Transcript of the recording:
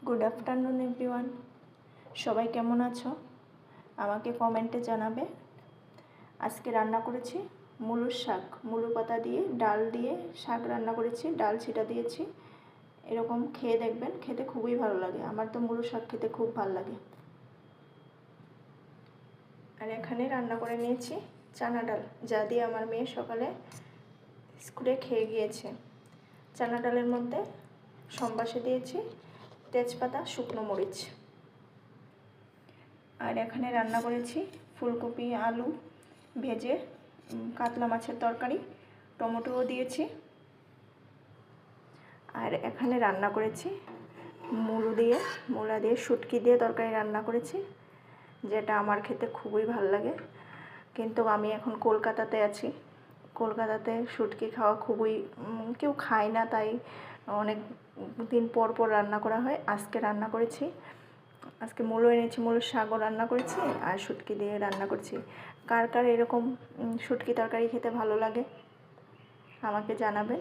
Good afternoon everyone, সবাই কেমন আছো আমাকে কমেন্টে জানাবে। আজকে রান্না করেছি মুলোর শাক, মুলো পাতা দিয়ে ডাল দিয়ে শাক রান্না করেছি, ডাল ছিটা দিয়েছি। এরকম খেয়ে দেখবেন, খেতে খুবই ভালো লাগে। আমার তো মুলো শাক খেতে খুব ভালো লাগে। আর এখানে রান্না করে নিয়েছি চানা ডাল, যা দিয়ে আমার মেয়ে সকালে স্কুলে খেয়ে গিয়েছে। চানা ডালের মধ্যে সম্বাসে দিয়েছি তেজপাতা, শুকনো মরিচ। আর এখানে রান্না করেছি ফুলকপি আলু ভেজে কাতলা মাছের তরকারি, টমেটোও দিয়েছি। আর এখানে রান্না করেছি মূলা দিয়ে শুটকি দিয়ে তরকারি রান্না করেছি, যেটা আমার খেতে খুবই ভালো লাগে। কিন্তু আমি এখন কলকাতাতে আছি, কলকাতাতে শুটকি খাওয়া খুবই কেউ খায় না, তাই অনেক দিন পর পর রান্না করা হয়। আজকে রান্না করেছি, আজকে মূলো এনেছি, মূলোর শাকও রান্না করেছি আর শুটকি দিয়ে রান্না করছি। কার কার এরকম শুটকি তরকারি খেতে ভালো লাগে আমাকে জানাবেন।